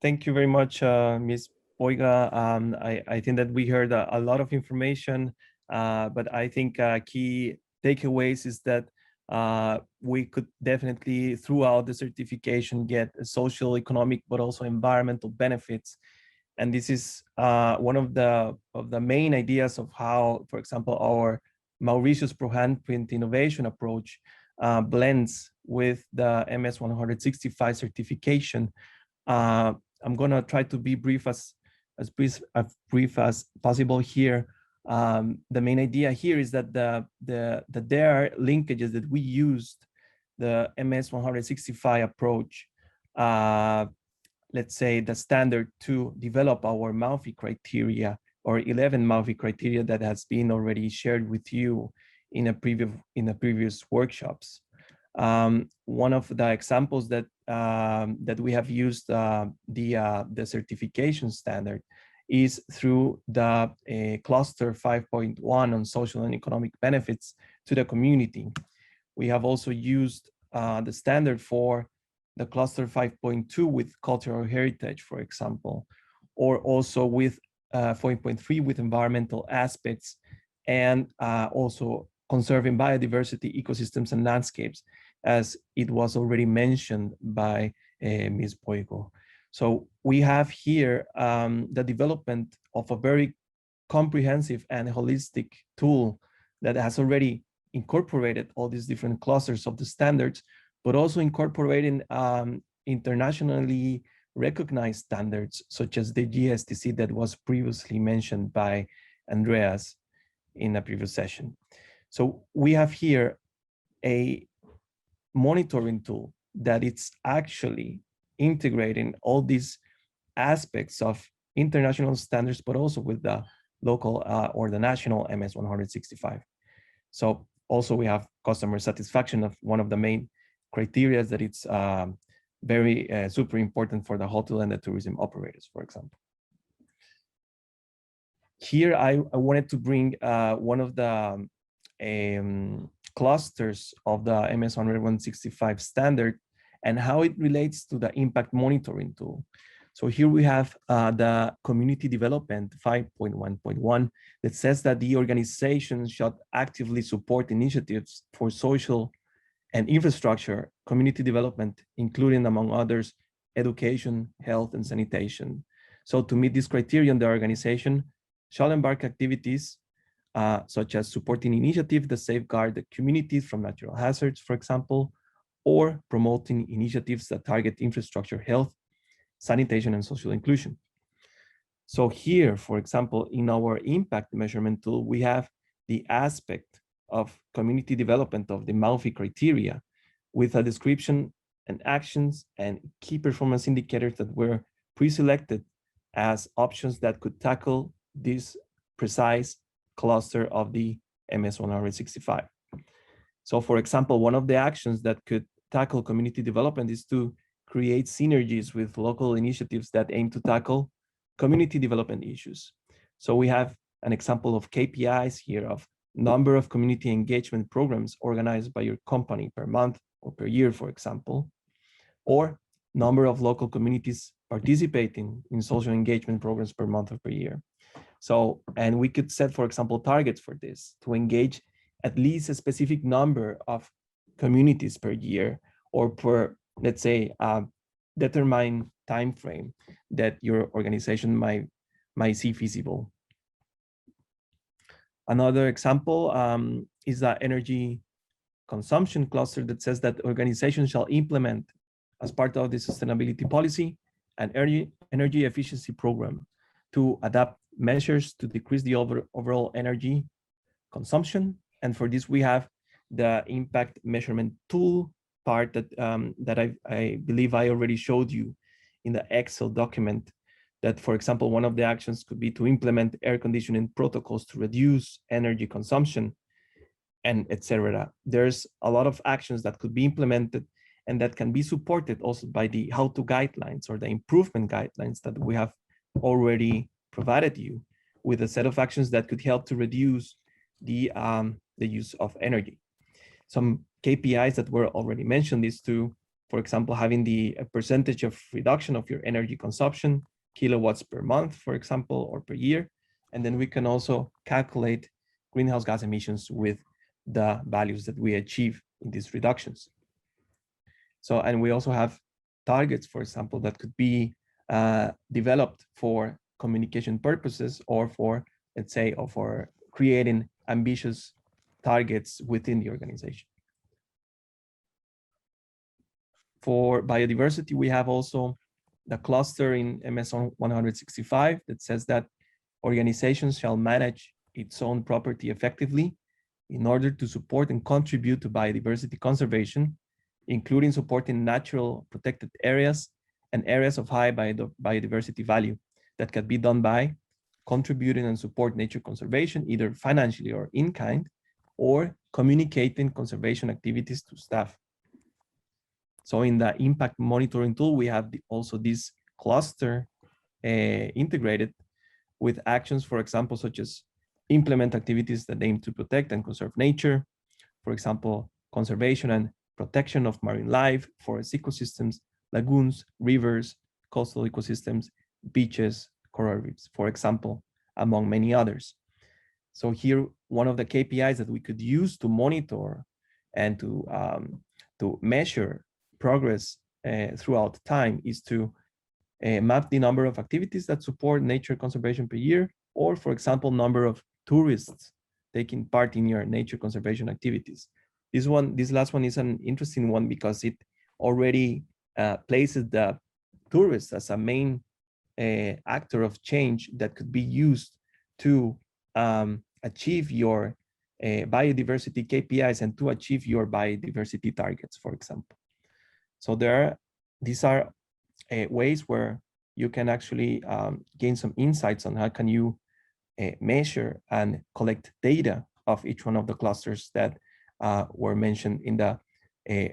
Thank you very much, Ms. Boiga. I think that we heard a lot of information, but I think key takeaways is that we could definitely, throughout the certification, get social, economic, but also environmental benefits. And this is one of the main ideas of how, for example, our Mauritius pro-handprint innovation approach blends with the MS 165 certification. I'm gonna try to be brief as brief as possible here. The main idea here is that there are linkages that we used the MS 165 approach, let's say the standard, to develop our MauPHI criteria, or 11 MauPHI criteria that has been already shared with you in a previous workshops. One of the examples that that we have used the certification standard is through the cluster 5.1 on social and economic benefits to the community. We have also used the standard for the cluster 5.2 with cultural heritage, for example, or also with 4.3 with environmental aspects, and also conserving biodiversity, ecosystems, and landscapes, as it was already mentioned by Ms. Boigo. So we have here the development of a very comprehensive and holistic tool that has already incorporated all these different clusters of the standards, but also incorporating internationally recognized standards, such as the GSTC that was previously mentioned by Andreas in a previous session. So we have here a monitoring tool that it's actually integrating all these aspects of international standards, but also with the local or the national MS 165. So also we have customer satisfaction of one of the main criteria that it's very super important for the hotel and the tourism operators, for example. Here I wanted to bring one of the clusters of the MS 165 standard and how it relates to the impact monitoring tool. So here we have the community development 5.1.1 that says that the organization should actively support initiatives for social and infrastructure, community development, including, among others, education, health, and sanitation. So to meet this criterion, the organization shall embark activities such as supporting initiatives that safeguard the communities from natural hazards, for example, or promoting initiatives that target infrastructure, health, sanitation, and social inclusion. So here, for example, in our impact measurement tool, we have the aspect of community development of the MauPHI criteria with a description and actions and key performance indicators that were pre-selected as options that could tackle this precise cluster of the MS 165. So for example, one of the actions that could tackle community development is to create synergies with local initiatives that aim to tackle community development issues. So we have an example of KPIs here of number of community engagement programs organized by your company per month or per year, for example, or number of local communities participating in social engagement programs per month or per year. So, and we could set, for example, targets for this to engage at least a specific number of communities per year or per, let's say, determined time frame that your organization might see feasible. Another example is the energy consumption cluster that says that organizations shall implement, as part of the sustainability policy, an energy efficiency program to adapt measures to decrease the overall energy consumption. And for this, we have the impact measurement tool part that, I believe I already showed you in the Excel document, that, for example, one of the actions could be to implement air conditioning protocols to reduce energy consumption, and etc. There's a lot of actions that could be implemented and that can be supported also by the how-to guidelines or the improvement guidelines that we have already provided you with a set of actions that could help to reduce the use of energy. Some KPIs that were already mentioned is to for example, having the percentage of reduction of your energy consumption, kilowatts per month, for example, or per year. And then we can also calculate greenhouse gas emissions with the values that we achieve in these reductions. So, and we also have targets, for example, that could be developed for communication purposes or for, let's say, or for creating ambitious targets within the organization. For biodiversity, we have also the cluster in MS 165 that says that organizations shall manage its own property effectively in order to support and contribute to biodiversity conservation, including supporting natural protected areas and areas of high biodiversity value that can be done by contributing and support nature conservation, either financially or in kind, or communicating conservation activities to staff. So in the impact monitoring tool, we have also this cluster integrated with actions, for example, such as implement activities that aim to protect and conserve nature, for example, conservation and protection of marine life, forest ecosystems, lagoons, rivers, coastal ecosystems, beaches, coral reefs, for example, among many others. So here, one of the KPIs that we could use to monitor and to measure progress throughout time is to map the number of activities that support nature conservation per year, or for example, number of tourists taking part in your nature conservation activities. This last one is an interesting one because it already places the tourists as a main actor of change that could be used to achieve your biodiversity KPIs and to achieve your biodiversity targets, for example. So these are ways where you can actually gain some insights on how can you measure and collect data of each one of the clusters that were mentioned in the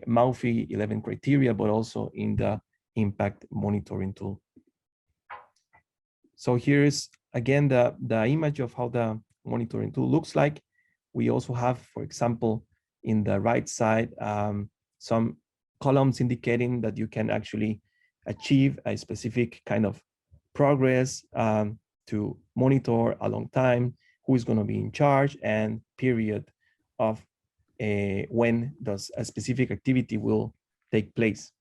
MauPHI 11 criteria, but also in the impact monitoring tool. So here is again the image of how the monitoring tool looks like. We also have, for example, in the right side, some columns indicating that you can actually achieve a specific kind of progress to monitor a long time, who is going to be in charge, and period of when does a specific activity will take place.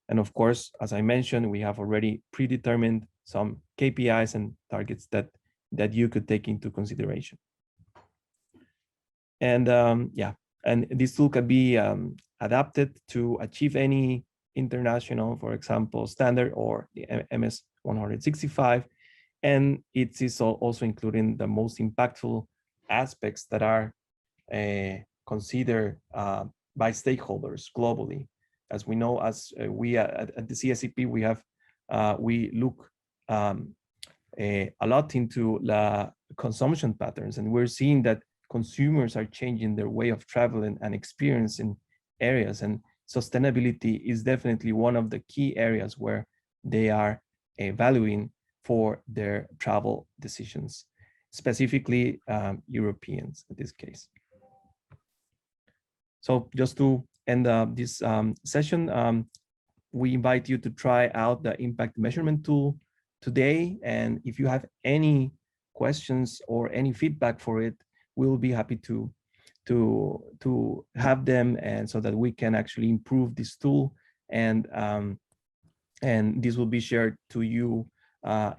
And of course, as I mentioned, we have already predetermined some KPIs and targets that you could take into consideration. And yeah, and this tool can be adapted to achieve any international, for example, standard or the MS 165. And it is also including the most impactful aspects that are considered by stakeholders globally. As we know, as we at the CSCP, we look a lot into the consumption patterns, and we're seeing that consumers are changing their way of traveling and experiencing areas, and sustainability is definitely one of the key areas where they are valuing for their travel decisions, specifically Europeans in this case. So just to end this session, we invite you to try out the impact measurement tool today. And if you have any questions or any feedback for it, we'll be happy to have them, and so that we can actually improve this tool, and this will be shared to you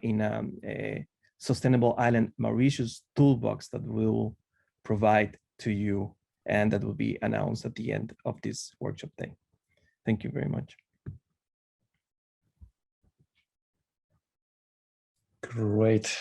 in a Sustainable Island Mauritius toolbox that we'll provide to you, and that will be announced at the end of this workshop day. Thank you very much. Great.